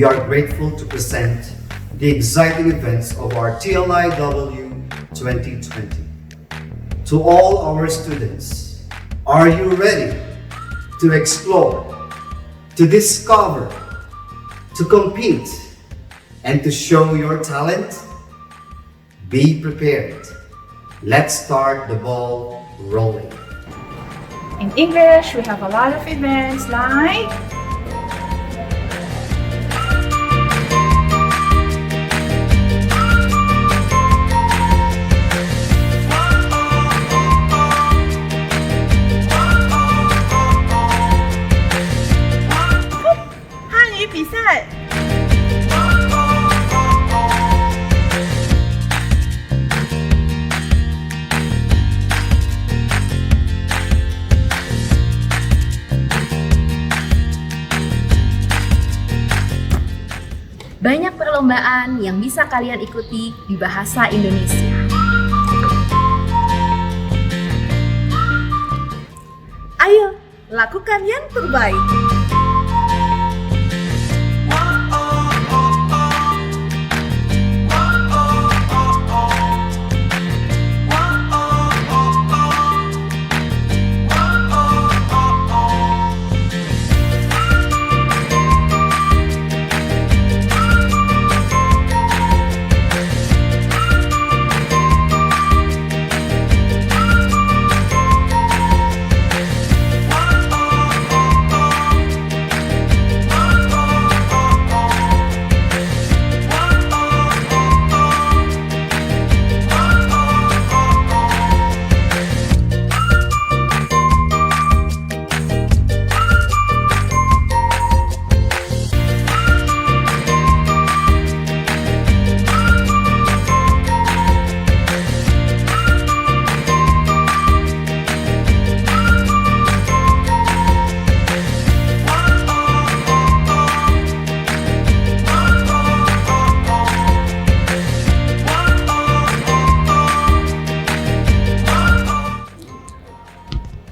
we are grateful to present the exciting events of our TLIW 2020. To all our students, are you ready to explore, to discover, to compete, and to show your talent? Be prepared. Let's start the ball rolling. In English, we have a lot of events like汉语比赛。Banyak perlombaan yang bisa kalian ikuti di bahasa Indonesia. Ayo, lakukan yang terbaik.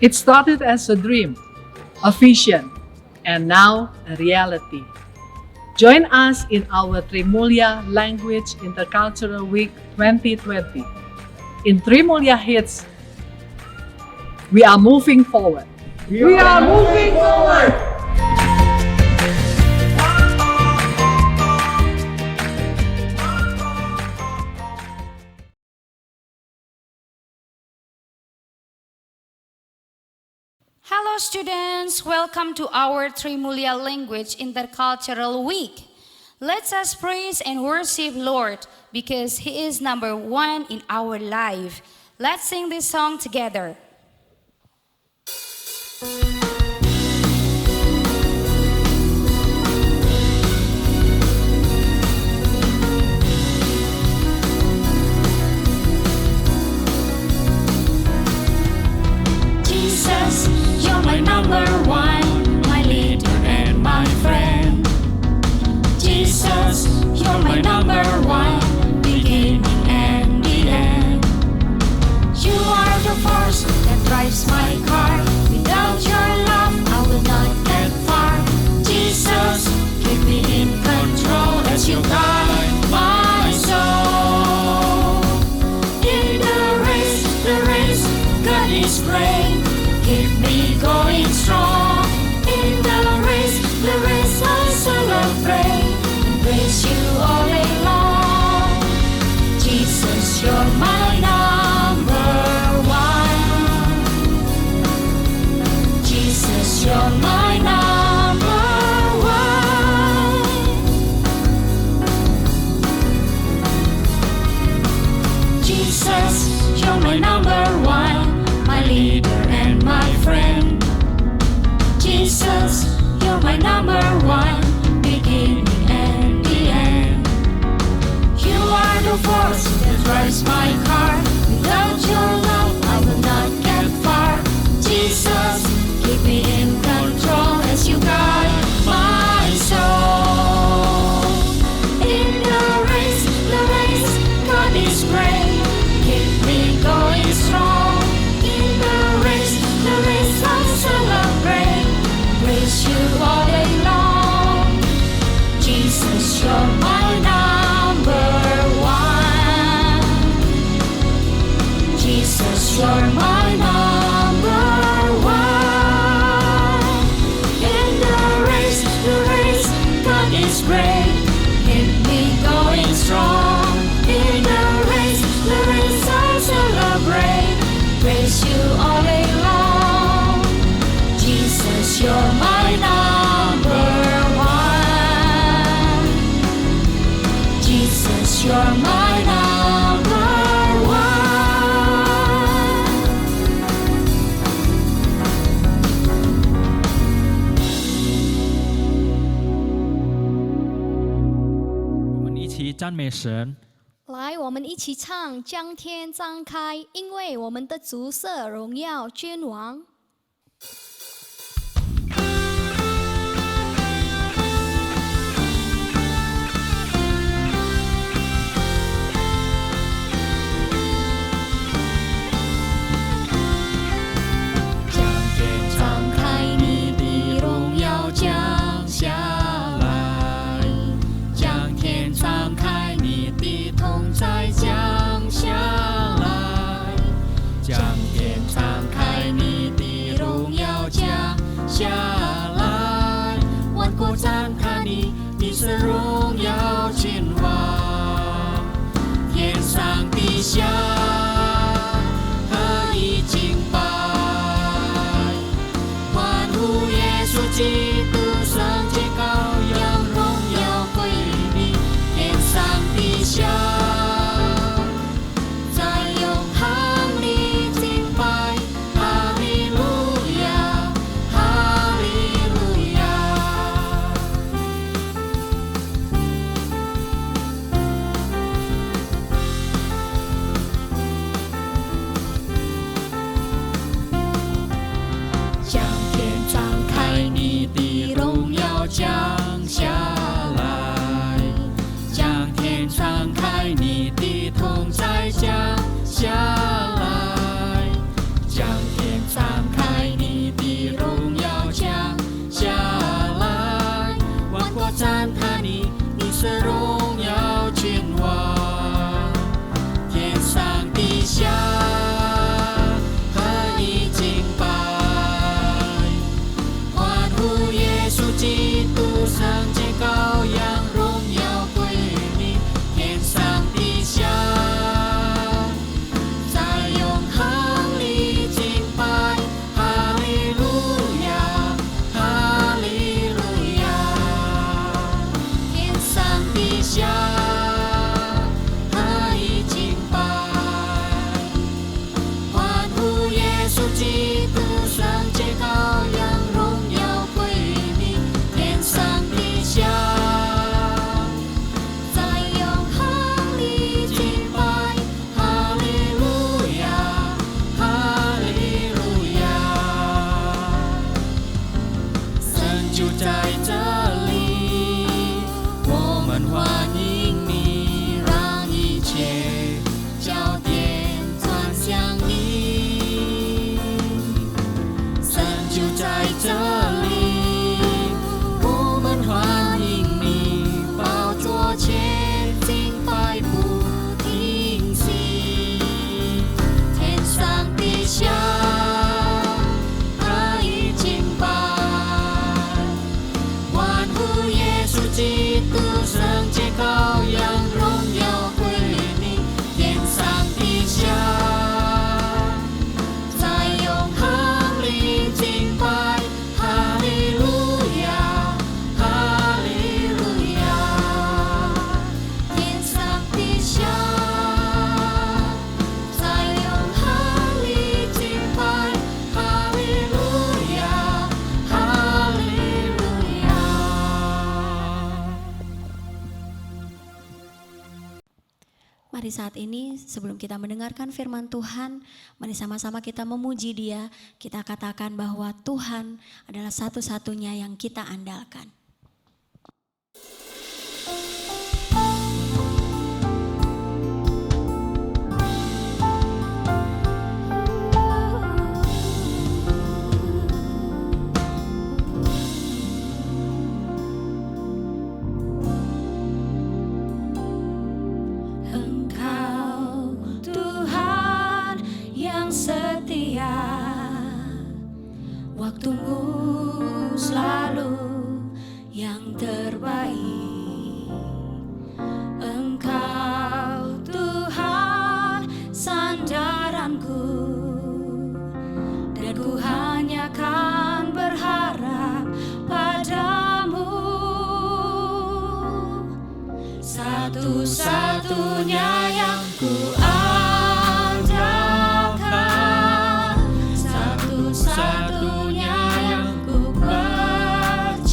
It started as a dream, a vision, and now a reality. Join us in our Trimulya Language Intercultural Week 2020. In Trimulya Hits, we are moving forward. We are moving forward! Hello students, welcome to our Trimulya Language Intercultural Week. Let us praise and worship Lord because He is number one in our life. Let's sing this song together. Jesus, you're my number one, my leader and my friend. Jesus, you're my number one, beginning and the end. You are the force that drives my car. Without your love, I will not get far. Jesus, keep me in control as you guide my soul. In the race, God is great. Keep me going strong. In the race I celebrate. Praise you all day long. Jesus, you're my number one. Jesus, you're my number one. Jesus, you're my number one, my leader and my friend. Jesus, you're my number one, beginning and the end. You are the force that drives my car. Without your love, I will not get far. Jesus, keep me in control as you guide my soul. In the race, God is great. Keep me going strong. In the race I celebrate. Praise you all day long. Jesus, Jesus, you're my number one. Jesus, you're my number one. In the race, God is great. Keep me going strong. In the race, I celebrate. Praise you all day long. Jesus, you're my number one. Jesus, you're my number one. 我们一起赞美神。来，我们一起唱，将天张开，因为我们的主色荣耀君王。将天敞开，你的荣耀降下来。将天敞开，你的同在降下来。将天敞开，你的荣耀降下来。万国赞叹你，你是荣耀君王。天上地下何以敬拜？欢呼耶稣基督，圣洁羔羊，荣耀归你。天上地下，在永恒里敬拜。哈利路亚，哈利路亚。将天敞开，你的荣耀降下来。将天敞开，你的同在降下来。将天敞开，你的荣耀降下来。万国赞叹你，你是荣耀君王。天上地下何以敬拜？欢呼耶稣基督，圣洁羔羊，荣耀归你。天上地下，在永恒里敬拜。哈利路亚，哈利路亚。天上地下何以敬拜？欢呼耶稣基督，圣洁羔羊，荣耀归你。天上地下，在永恒里敬拜。哈利路亚，哈利路亚。神就在这里，我们欢迎你，让一切焦点转向你。神就在这里，我们欢迎你，宝座前敬拜不停息。天上地下何以敬拜？欢呼耶稣基督，圣洁羔羊，荣耀归你。天上地下，在永恒里敬拜。哈利路亚，哈利路亚。天上地下，在永恒里敬拜。哈利路亚，哈利路亚。Mari saat ini sebelum kita mendengarkan firman Tuhan, mari sama-sama kita memuji Dia. Kita katakan bahwa Tuhan adalah satu-satunya yang kita andalkan. waktumu selalu yang terbaik. Engkau Tuhan sandaranku, dan ku hanya kan berharap padamu. Satu-satunya yang ku andalkan, satu-satunya yang ku percaya.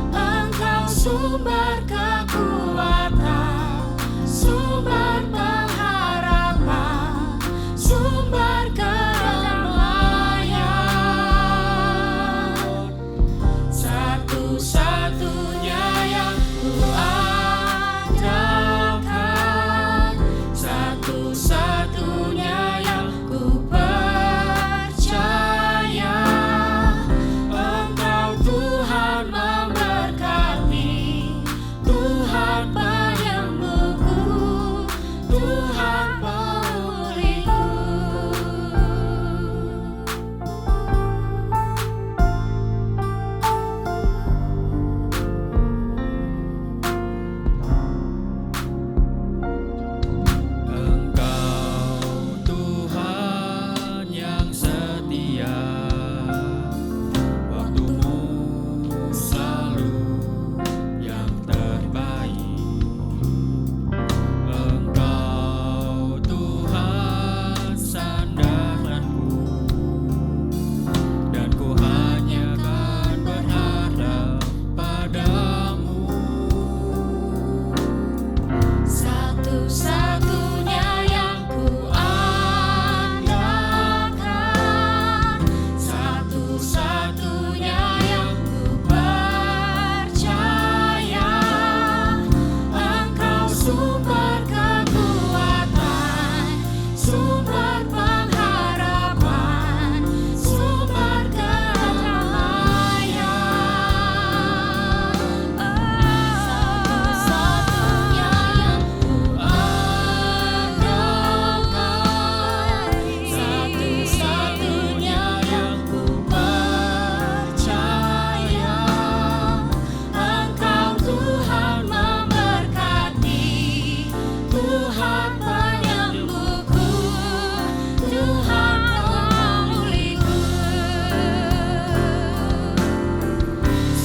Engkau sumber kekuatan, sumber pengharapan, sumber kedamaian. Satu-satunya yang ku andalkan, satu-satunya yang ku percaya. Engkau Tuhan memberkati, Tuhan penyembuhku, Tuhan pemulihku. Engkau Tuhan yang setia, waktumu selalu yang terbaik. Engkau Tuhan sandaranku, dan ku hanya kan berharap padamu. Satu-satunya yang ku andalkan, satu-satunya yang ku percaya. Engkau sumber kekuatan, sumber pengharapan, sumber kedamaian. Satu-satunya yang ku andalkan, satu-satunya yang ku percaya. Engkau Tuhan memberkati, Tuhan penyembuhku, Tuhan pemulihku.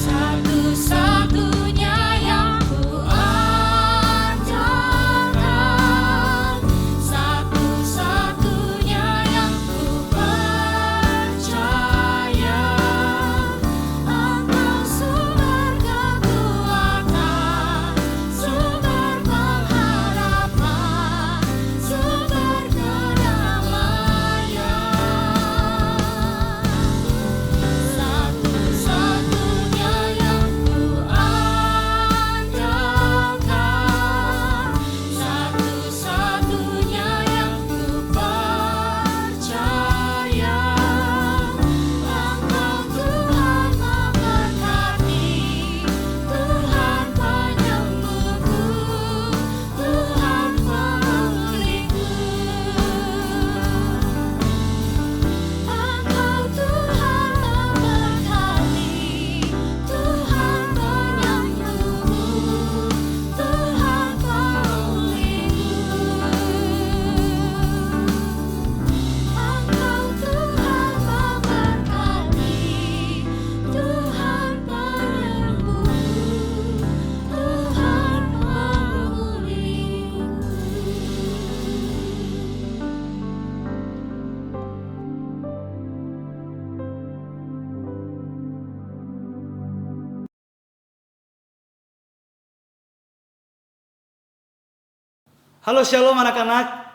Satu-satunya yang ku andalkan, satu-satunya yang ku percaya. Engkau sumber kekuatan, sumber pengharapan, sumber kedamaian. Satu-satunya yang ku andalkan, satu-satunya yang ku percaya. Engkau Tuhan memberkati, Tuhan penyembuhku, Tuhan pemulihku. Engkau Tuhan memberkati, Tuhan penyembuhku, Tuhan pemulihku. Engkau Tuhan memberkati, Tuhan penyembuhku, Tuhan Halo Shalom anak-anak.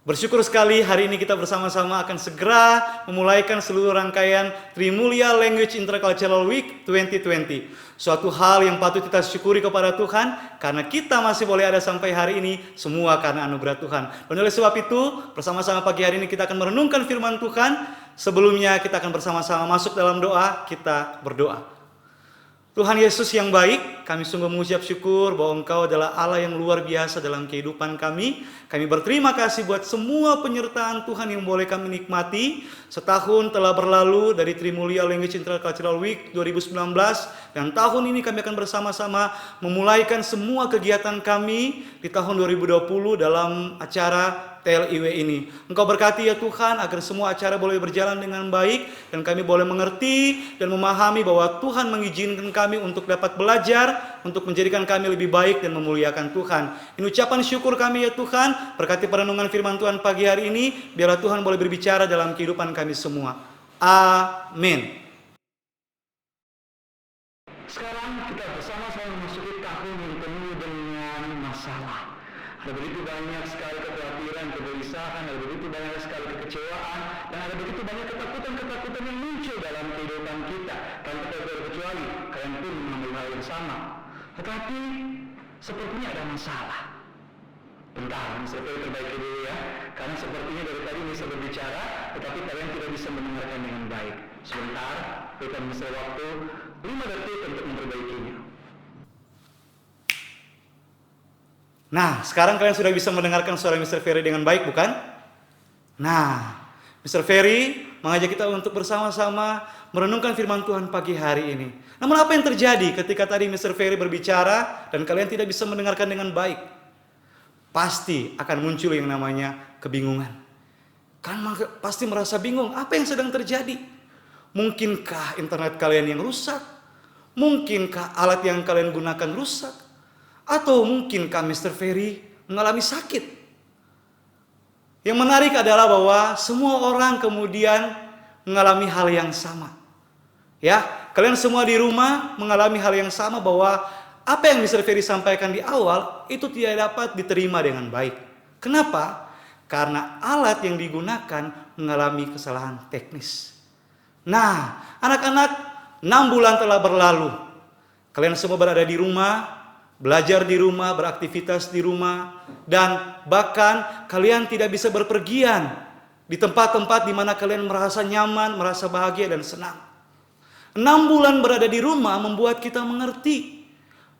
Bersyukur sekali hari ini kita bersama-sama akan segera memulaikan seluruh rangkaian Trimulya Language Intercultural Week 2020. Suatu hal yang patut kita syukuri kepada Tuhan karena kita masih boleh ada sampai hari ini, semua karena anugerah Tuhan. Dan oleh sebab itu, bersama-sama pagi hari ini kita akan merenungkan firman Tuhan. Sebelumnya kita akan bersama-sama masuk dalam doa, kita berdoa. Tuhan Yesus yang baik, kami sungguh mengucap syukur bahwa Engkau adalah Allah yang luar biasa dalam kehidupan kami. Kami berterima kasih buat semua penyertaan Tuhan yang boleh kami nikmati. Setahun telah berlalu dari Trimulia Language Intercultural Week 2019. Dan tahun ini kami akan bersama-sama memulaikan semua kegiatan kami di tahun 2020 dalam acara TLIW ini. Engkau berkati ya Tuhan agar semua acara boleh berjalan dengan baik dan kami boleh mengerti dan memahami bahwa Tuhan mengizinkan kami untuk dapat belajar, untuk menjadikan kami lebih baik dan memuliakan Tuhan. Ini ucapan syukur kami ya Tuhan, berkati perenungan firman Tuhan pagi hari ini, biarlah Tuhan boleh berbicara dalam kehidupan kami semua. Amin. Sekarang kita bersama-sama memasuki tahun yang penuh dengan masalah. Ada begitu banyak sekali kekhawatiran, kegelisahan, ada begitu banyak sekali kekecewaan, dan ada begitu banyak ketakutan-ketakutan yang muncul dalam kehidupan kita. Kalian tidak terkecuali, kalian pun mengalami hal yang sama. Tetapi sepertinya ada masalah. Bentar, Mr. Ferry perbaiki dulu ya. Karena sepertinya dari tadi bisa berbicara, tetapi kalian tidak bisa mendengarkan dengan baik. Sebentar, berikan Mr. waktu 5 detik untuk memperbaikinya. Nah, sekarang kalian sudah bisa mendengarkan suara Mr. Ferry dengan baik, bukan? Nah, Mr. Ferry mengajak kita untuk bersama-sama merenungkan firman Tuhan pagi hari ini. Namun apa yang terjadi ketika tadi Mr. Ferry berbicara dan kalian tidak bisa mendengarkan dengan baik? Pasti akan muncul yang namanya kebingungan. Kan pasti merasa bingung, apa yang sedang terjadi? Mungkinkah internet kalian yang rusak? Mungkinkah alat yang kalian gunakan rusak? Atau mungkinkah Mr. Ferry mengalami sakit? Yang menarik adalah bahwa semua orang kemudian mengalami hal yang sama. Ya, kalian semua di rumah mengalami hal yang sama bahwa apa yang Mr. Ferry sampaikan di awal itu tidak dapat diterima dengan baik. Kenapa? Karena alat yang digunakan mengalami kesalahan teknis. Nah, anak-anak, 6 bulan telah berlalu. Kalian semua berada di rumah, belajar di rumah, beraktivitas di rumah, dan bahkan kalian tidak bisa berpergian di tempat-tempat di mana kalian merasa nyaman, merasa bahagia dan senang. 6 bulan berada di rumah membuat kita mengerti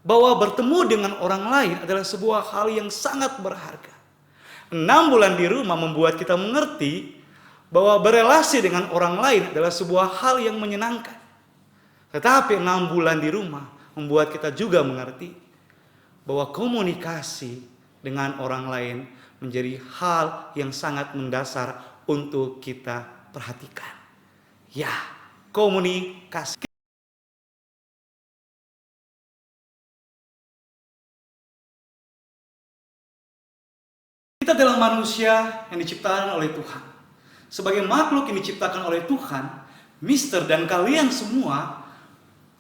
bahwa bertemu dengan orang lain adalah sebuah hal yang sangat berharga. 6 bulan di rumah membuat kita mengerti bahwa berelasi dengan orang lain adalah sebuah hal yang menyenangkan. Tetapi 6 bulan di rumah membuat kita juga mengerti bahwa komunikasi dengan orang lain menjadi hal yang sangat mendasar untuk kita perhatikan. Ya, komunikasi. Kita adalah manusia yang diciptakan oleh Tuhan. Sebagai makhluk yang diciptakan oleh Tuhan, Mister dan kalian semua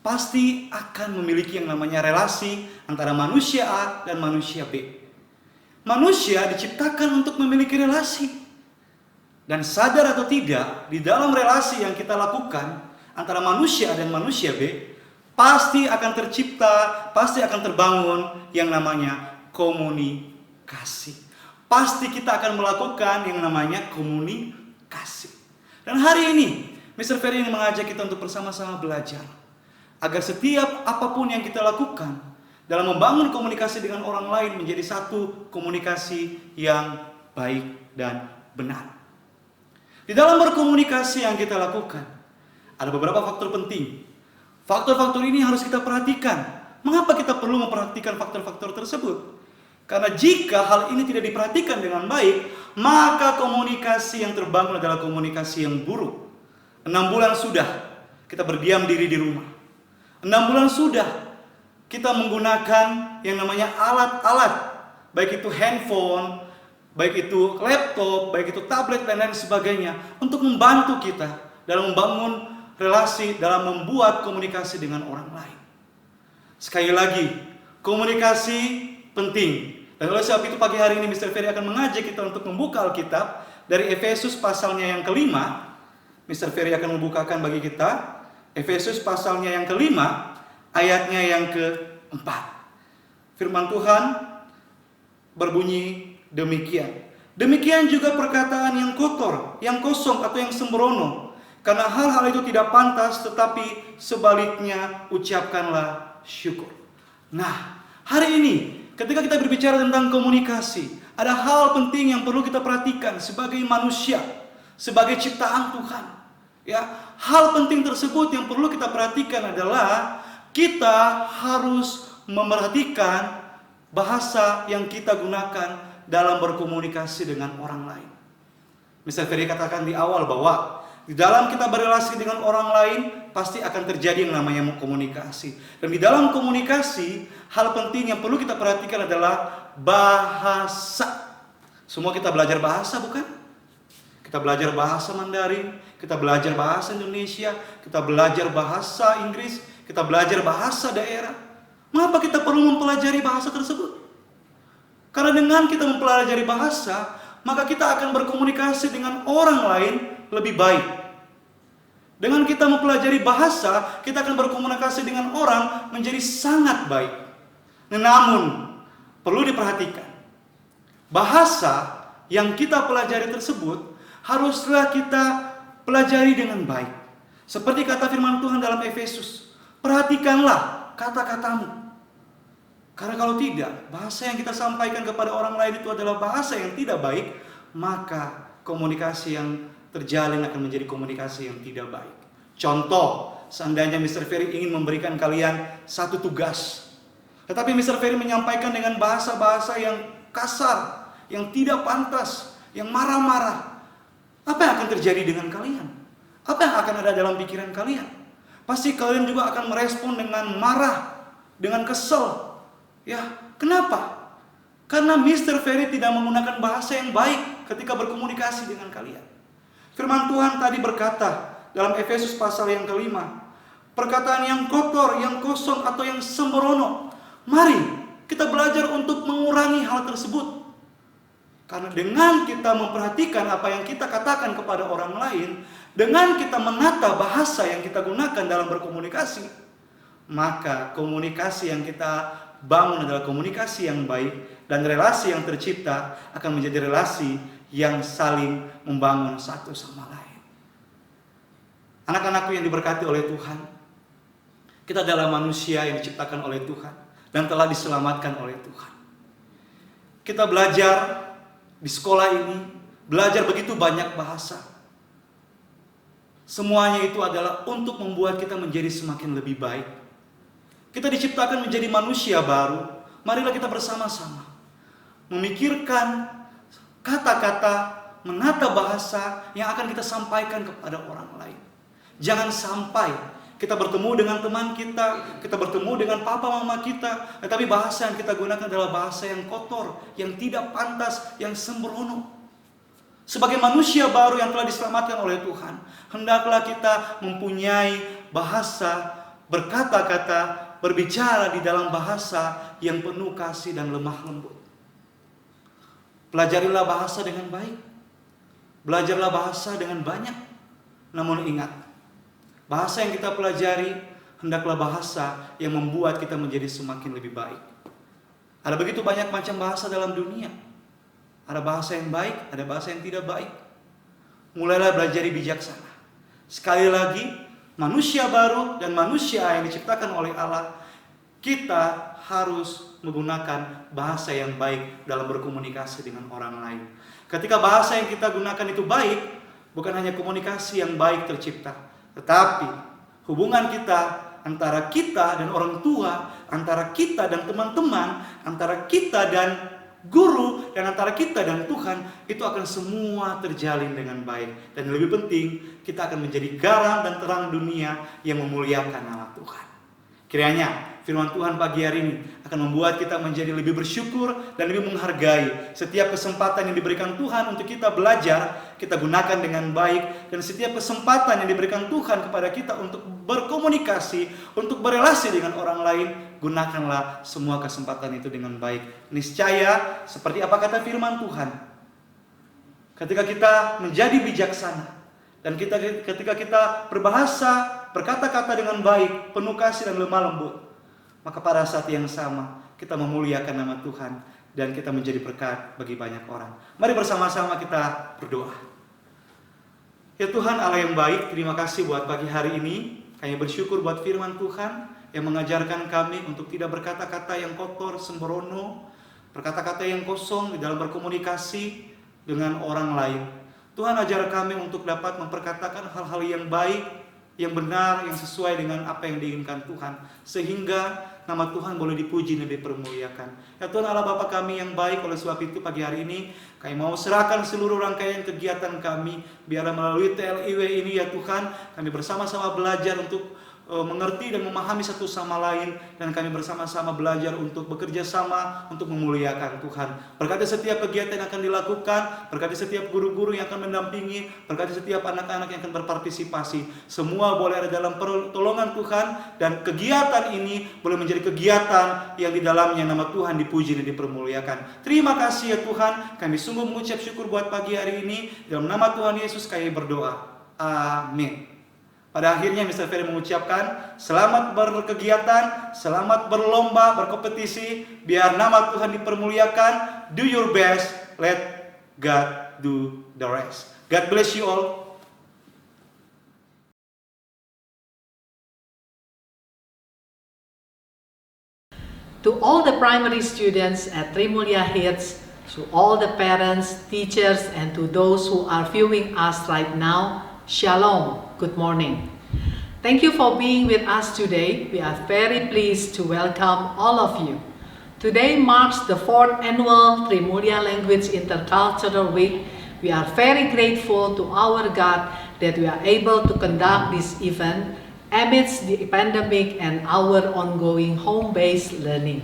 pasti akan memiliki yang namanya relasi antara manusia A dan manusia B. Manusia diciptakan untuk memiliki relasi. Dan sadar atau tidak, di dalam relasi yang kita lakukan antara manusia A dan manusia B, pasti akan tercipta, pasti akan terbangun yang namanya komunikasi. Pasti kita akan melakukan yang namanya komunikasi. Dan hari ini, Mr. Ferry ingin mengajak kita untuk bersama-sama belajar. Agar setiap apapun yang kita lakukan dalam membangun komunikasi dengan orang lain menjadi satu komunikasi yang baik dan benar. Di dalam berkomunikasi yang kita lakukan, ada beberapa faktor penting. Faktor-faktor ini harus kita perhatikan. Mengapa kita perlu memperhatikan faktor-faktor tersebut? Karena jika hal ini tidak diperhatikan dengan baik, maka komunikasi yang terbangun adalah komunikasi yang buruk. 6 bulan sudah kita berdiam diri di rumah. 6 bulan sudah kita menggunakan yang namanya alat-alat, baik itu handphone, baik itu laptop, baik itu tablet dan lain sebagainya, untuk membantu kita dalam membangun relasi, dalam membuat komunikasi dengan orang lain. Sekali lagi, komunikasi penting. Dan oleh sebab itu pagi hari ini Mr. Ferry akan mengajak kita untuk membuka Alkitab dari Efesus pasalnya yang kelima. Mr. Ferry akan membukakan bagi kita Efesus pasalnya yang kelima, ayatnya yang keempat. Firman Tuhan berbunyi demikian. Demikian juga perkataan yang kotor, yang kosong atau yang sembrono. Karena hal-hal itu tidak pantas, tetapi sebaliknya ucapkanlah syukur. Nah, hari ini ketika kita berbicara tentang komunikasi, ada hal penting yang perlu kita perhatikan sebagai manusia, sebagai ciptaan Tuhan. Ya, hal penting tersebut yang perlu kita perhatikan adalah kita harus memperhatikan bahasa yang kita gunakan dalam berkomunikasi dengan orang lain. Mr. Ferry katakan di awal bahwa di dalam kita berrelasi dengan orang lain pasti akan terjadi yang namanya komunikasi. Dan di dalam komunikasi, hal penting yang perlu kita perhatikan adalah bahasa. Semua kita belajar bahasa, bukan? Kita belajar bahasa Mandarin, kita belajar bahasa Indonesia, kita belajar bahasa Inggris, kita belajar bahasa daerah. Mengapa kita perlu mempelajari bahasa tersebut? Karena dengan kita mempelajari bahasa, maka kita akan berkomunikasi dengan orang lain lebih baik. Dengan kita mempelajari bahasa, kita akan berkomunikasi dengan orang menjadi sangat baik. Namun, perlu diperhatikan, bahasa yang kita pelajari tersebut haruslah kita pelajari dengan baik. Seperti kata firman Tuhan dalam Efesus, perhatikanlah kata-katamu. Karena kalau tidak, bahasa yang kita sampaikan kepada orang lain itu adalah bahasa yang tidak baik, maka komunikasi yang terjalin akan menjadi komunikasi yang tidak baik. Contoh, seandainya Mr. Ferry ingin memberikan kalian satu tugas, tetapi Mr. Ferry menyampaikan dengan bahasa-bahasa yang kasar, yang tidak pantas, yang marah-marah. Apa yang akan terjadi dengan kalian? Apa yang akan ada dalam pikiran kalian? Pasti kalian juga akan merespon dengan marah, dengan kesel. Ya, kenapa? Karena Mr. Ferry tidak menggunakan bahasa yang baik ketika berkomunikasi dengan kalian. Firman Tuhan tadi berkata dalam Efesus pasal yang kelima, perkataan yang kotor, yang kosong, atau yang sembrono. Mari kita belajar untuk mengurangi hal tersebut. Karena dengan kita memperhatikan apa yang kita katakan kepada orang lain, dengan kita menata bahasa yang kita gunakan dalam berkomunikasi, maka komunikasi yang kita bangun adalah komunikasi yang baik, dan relasi yang tercipta akan menjadi relasi yang saling membangun satu sama lain. Anak-anakku yang diberkati oleh Tuhan, kita adalah manusia yang diciptakan oleh Tuhan dan telah diselamatkan oleh Tuhan. Kita belajar di sekolah ini, belajar begitu banyak bahasa. Semuanya itu adalah untuk membuat kita menjadi semakin lebih baik. Kita diciptakan menjadi manusia baru. Marilah kita bersama-sama memikirkan kata-kata, menata bahasa yang akan kita sampaikan kepada orang lain. Jangan sampai kita bertemu dengan teman kita bertemu dengan papa mama kita, tetapi bahasa yang kita gunakan adalah bahasa yang kotor, yang tidak pantas, yang sembrono. Sebagai manusia baru yang telah diselamatkan oleh Tuhan, hendaklah kita mempunyai bahasa, berkata-kata, berbicara di dalam bahasa yang penuh kasih dan lemah lembut. Pelajarilah bahasa dengan baik. Belajarlah bahasa dengan banyak. Namun ingat, bahasa yang kita pelajari hendaklah bahasa yang membuat kita menjadi semakin lebih baik. Ada begitu banyak macam bahasa dalam dunia. Ada bahasa yang baik, ada bahasa yang tidak baik. Mulailah belajar bijaksana. Sekali lagi, manusia baru dan manusia yang diciptakan oleh Allah, kita harus menggunakan bahasa yang baik dalam berkomunikasi dengan orang lain. Ketika bahasa yang kita gunakan itu baik, bukan hanya komunikasi yang baik tercipta, tetapi hubungan kita antara kita dan orang tua, antara kita dan teman-teman, antara kita dan guru, dan antara kita dan Tuhan, itu akan semua terjalin dengan baik. Dan lebih penting, kita akan menjadi garam dan terang dunia yang memuliakan nama Tuhan. Kiranya firman Tuhan pagi hari ini akan membuat kita menjadi lebih bersyukur dan lebih menghargai setiap kesempatan yang diberikan Tuhan untuk kita belajar, kita gunakan dengan baik. Dan setiap kesempatan yang diberikan Tuhan kepada kita untuk berkomunikasi, untuk berelasi dengan orang lain, gunakanlah semua kesempatan itu dengan baik. Niscaya seperti apa kata firman Tuhan, ketika kita menjadi bijaksana dan ketika kita berbahasa, berkata-kata dengan baik, penuh kasih dan lemah lembut, maka pada saat yang sama kita memuliakan nama Tuhan dan kita menjadi berkat bagi banyak orang. Mari bersama-sama kita berdoa. Ya Tuhan Allah yang baik, terima kasih buat pagi hari ini. Kami bersyukur buat firman Tuhan yang mengajarkan kami untuk tidak berkata-kata yang kotor, sembrono, berkata-kata yang kosong di dalam berkomunikasi dengan orang lain. Tuhan ajar kami untuk dapat memperkatakan hal-hal yang baik, yang benar, yang sesuai dengan apa yang diinginkan Tuhan, sehingga nama Tuhan boleh dipuji dan dipermuliakan. Ya Tuhan Allah Bapa kami yang baik, oleh sebab itu pagi hari ini kami mau serahkan seluruh rangkaian kegiatan kami, biarlah melalui TLIW ini ya Tuhan, kami bersama-sama belajar untuk mengerti dan memahami satu sama lain, dan kami bersama-sama belajar untuk bekerja sama untuk memuliakan Tuhan. Berkati setiap kegiatan yang akan dilakukan, berkati setiap guru-guru yang akan mendampingi, berkati setiap anak-anak yang akan berpartisipasi. Semua boleh ada dalam pertolongan Tuhan, dan kegiatan ini boleh menjadi kegiatan yang di dalamnya nama Tuhan dipuji dan dipermuliakan. Terima kasih ya Tuhan, kami sungguh mengucap syukur buat pagi hari ini. Dalam nama Tuhan Yesus kami berdoa. Amin. Pada akhirnya Mr. Ferry mengucapkan selamat berkegiatan, selamat berlomba, berkompetisi, biar nama Tuhan dipermuliakan. Do your best, let God do the rest. God bless you all. To all the primary students at Trimulya Hits, to all the parents, teachers, and to those who are viewing us right now, Shalom, good morning. Thank you for being with us today. We are very pleased to welcome all of you. Today marks the 4th annual Trimulya Language Intercultural Week. We are very grateful to our God that we are able to conduct this event amidst the pandemic and our ongoing home-based learning.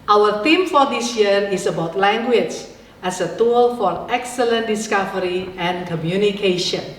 Our theme for this year is about language as a tool for excellent discovery and communication.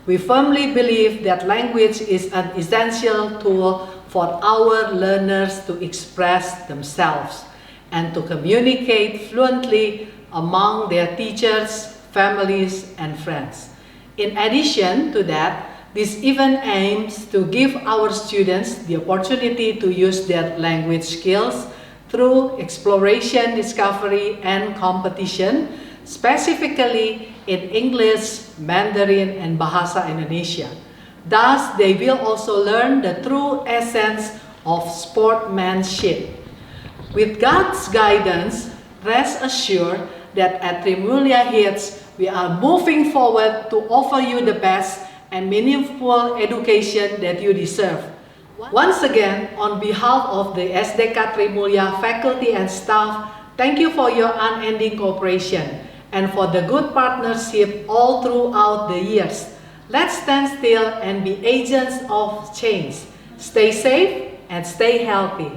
We firmly believe that language is an essential tool for our learners to express themselves and to communicate fluently among their teachers, families, and friends. In addition to that, this event aims to give our students the opportunity to use their language skills through exploration, discovery, and competition, specifically in English, Mandarin, and Bahasa Indonesia. Thus, they will also learn the true essence of sportsmanship. With God's guidance, rest assured that at Trimulya Hits, we are moving forward to offer you the best and meaningful education that you deserve. Once again, on behalf of the SDK Trimulya faculty and staff, thank you for your unending cooperation and for the good partnership all throughout the years. Let's stand still and be agents of change. Stay safe and stay healthy.